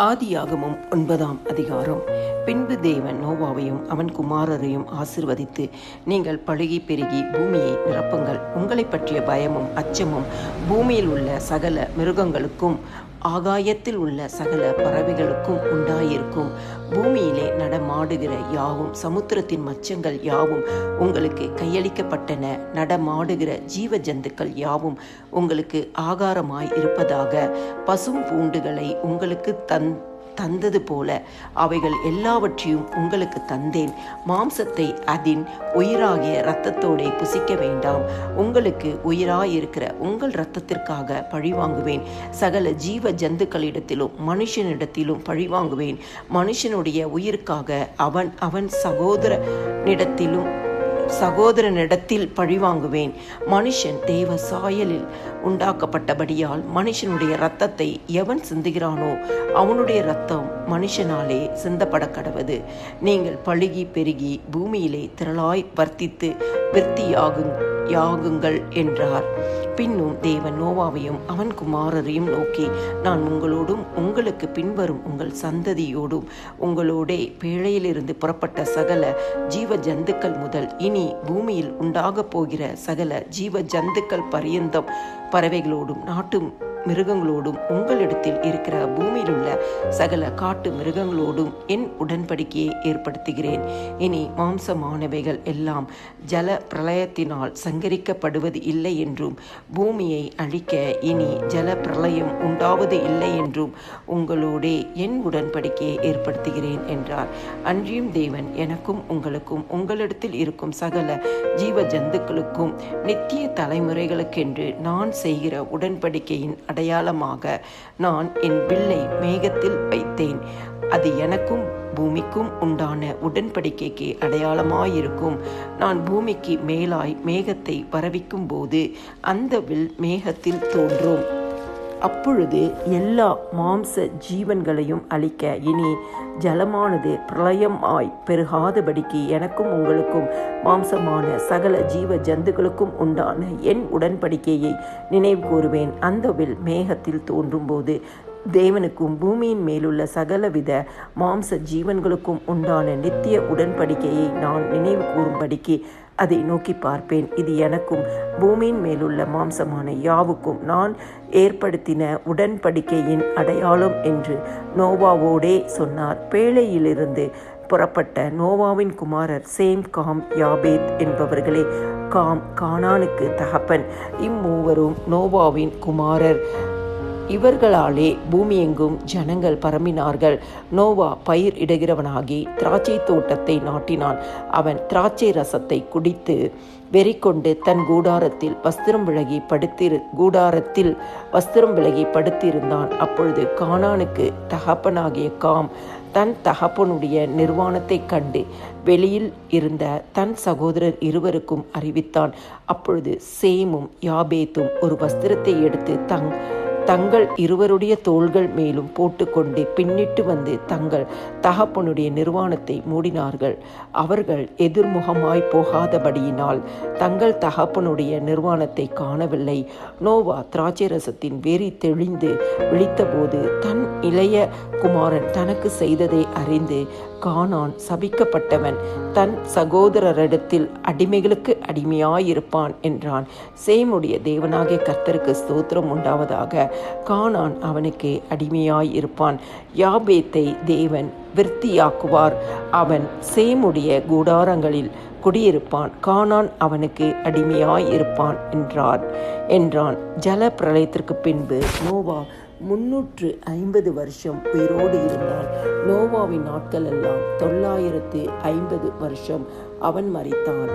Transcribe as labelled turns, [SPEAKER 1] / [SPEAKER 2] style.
[SPEAKER 1] ஆதியாகமம் 9ஆம் அதிகாரம். பின்பு தேவன் நோவாவையும் அவன் குமாரரையும் ஆசீர்வதித்து, நீங்கள் பலுகி பெருகி பூமியை நிரப்புங்கள். உங்களை பற்றிய பயமும் அச்சமும் பூமியில் உள்ள சகல மிருகங்களுக்கும் ஆகாயத்தில் உள்ள சகல பறவைகளுக்கும் உண்டாயிருக்கும். பூமியிலே நடமாடுகிற யாவும் சமுத்திரத்தின் மச்சங்கள் யாவும் உங்களுக்கு கையளிக்கப்பட்டன. நடமாடுகிற ஜீவ ஜந்துக்கள் யாவும் உங்களுக்கு ஆகாரமாய் இருப்பதாக. பசும் பூண்டுகளை உங்களுக்கு தந்தது போல அவைகள் எல்லாவற்றையும் உங்களுக்கு தந்தேன். மாம்சத்தை அதன் உயிராகிய இரத்தத்தோடே புசிக்க வேண்டாம். உங்களுக்கு உயிராயிருக்கிற உங்கள் இரத்தத்திற்காக பழிவாங்குவேன். சகல ஜீவ ஜந்துக்களிடத்திலும் மனுஷனிடத்திலும் பழிவாங்குவேன். மனுஷனுடைய உயிருக்காக அவன் சகோதரனிடத்தில் பழிவாங்குவேன். மனுஷன் தேவ சாயலில் உண்டாக்கப்பட்டபடியால் மனுஷனுடைய இரத்தத்தை எவன் சிந்துகிறானோ அவனுடைய இரத்தம் மனுஷனாலே சிந்தப்பட கடவது. நீங்கள் பலுகி பெருகி பூமியிலே திரளாய் வர்த்தித்து விருத்தியாகுங்கள் என்றார். பின்னும் தேவன் நோவாவையும் அவன் குமாரரையும் நோக்கி, நான் உங்களோடும் உங்களுக்கு பின்வரும் உங்கள் சந்ததியோடும் உங்களோடே பேழையிலிருந்து புறப்பட்ட சகல ஜீவ ஜந்துக்கள் முதல் இனி பூமியில் உண்டாகப் போகிற சகல ஜீவ ஜந்துக்கள் பரியந்தம் பறவைகளோடும் நாட்டு மிருகங்களோடும் உங்களிடத்தில் இருக்கிற பூமியில் உள்ள சகல காட்டு மிருகங்களோடும் என் உடன்படிக்கையை ஏற்படுத்துகிறேன். இனி மாம்சமானவைகள் எல்லாம் ஜல பிரளயத்தினால் சங்கரிக்கப்படுவது இல்லை என்றும் பூமியை அழிக்க இனி ஜல பிரளயம் உண்டாவது இல்லை என்றும் உங்களோடே என் உடன்படிக்கையை ஏற்படுத்துகிறேன் என்றார். அன்றியும் தேவன் எனக்கும் உங்களுக்கும் உங்களிடத்தில் இருக்கும் சகல ஜீவ ஜந்துக்களுக்கும் நித்திய தலைமுறைகளுக்கென்று நான் செய்கிற உடன்படிக்கையின் அடையாளமாக நான் என் வில்லை மேகத்தில் வைத்தேன். அது எனக்கும் பூமிக்கும் உண்டான உடன்படிக்கைக்கு அடையாளமாயிருக்கும். நான் பூமிக்கு மேலாய் மேகத்தை பரவிக்கும் போது அந்த வில் மேகத்தில் தோன்றும். அப்பொழுது எல்லா மாம்ச ஜீவன்களையும் அழிக்க இனி ஜலமானது பிரளயமாய் பெருகாதபடிக்கு எனக்கும் உங்களுக்கும் மாம்சமான சகல ஜீவ ஜந்துக்களுக்கும் உண்டான என் உடன்படிக்கையை நினைவு கூறுவேன். அந்த வில் மேகத்தில் தோன்றும் போது தேவனுக்கும் பூமியின் மேலுள்ள சகலவித மாம்ச ஜீவன்களுக்கும் உண்டான நித்திய உடன்படிக்கையை நான் நினைவு கூறும்படிக்கு அதை நோக்கி பார்ப்பேன். இது எனக்கும் பூமியின் மேலுள்ள மாம்சமான யாவுக்கும் நான் ஏற்படுத்தின உடன்படிக்கையின் அடையாளம் என்று நோவாவோடே சொன்னார். பேழையிலிருந்து புறப்பட்ட நோவாவின் குமாரர் சேம், காம், யாபேத் என்பவர்களே. காம் கானானுக்கு தகப்பன். இம்மூவரும் நோவாவின் குமாரர். இவர்களாலே பூமியெங்கும் ஜனங்கள் பரம்பினார்கள். நோவா பயிர் இடுகிறவனாகி திராட்சை தோட்டத்தை நாட்டினான். அவன் திராட்சை ரசத்தை குடித்து வெறிக்கொண்டு தன் கூடாரத்தில் வஸ்திரம் விலகி படுத்திருந்தான். அப்பொழுது கானானுக்கு தகப்பனாகிய காம் தன் தகப்பனுடைய நிர்வாணத்தை கண்டு வெளியில் இருந்த தன் சகோதரர் இருவருக்கும் அறிவித்தான். அப்பொழுது சேமும் யாபேத்தும் ஒரு வஸ்திரத்தை எடுத்து தங்கள் இருவருடைய தோள்கள் மேலும் போட்டுக்கொண்டு பின்னிட்டு வந்து தங்கள் தகப்பனுடைய நிர்வாணத்தை மூடினார்கள். அவர்கள் எதிர்முகமாய் போகாதபடியினால் தங்கள் தகப்பனுடைய நிர்வாணத்தை காணவில்லை. நோவா திராட்சை ரசத்தின் வெறி தெளிந்து விழித்தபோது தன் இளைய குமாரன் தனக்கு செய்ததை அறிந்து, கானான் சபிக்கப்பட்டவன், தன் சகோதரரிடத்தில் அடிமைகளுக்கு அடிமையாயிருப்பான் என்றான். சேமுடைய தேவனாகிய கர்த்தருக்கு ஸ்தோத்திரம் உண்டாவதாக. கானான் அவனுக்கு அடிமையாயிருப்பான். யாபேத்தை தேவன் விருத்தியாக்குவார். அவன் சேமுடைய கூடாரங்களில் குடியிருப்பான். கானான் அவனுக்கு அடிமையாயிருப்பான் என்றான். ஜல பிரளயத்திற்கு பின்பு நோவா 350 வருஷம் உயிரோடு இருந்தான். நோவாவின் நாட்கள் எல்லாம் 950 வருஷம். அவன் மரித்தான்.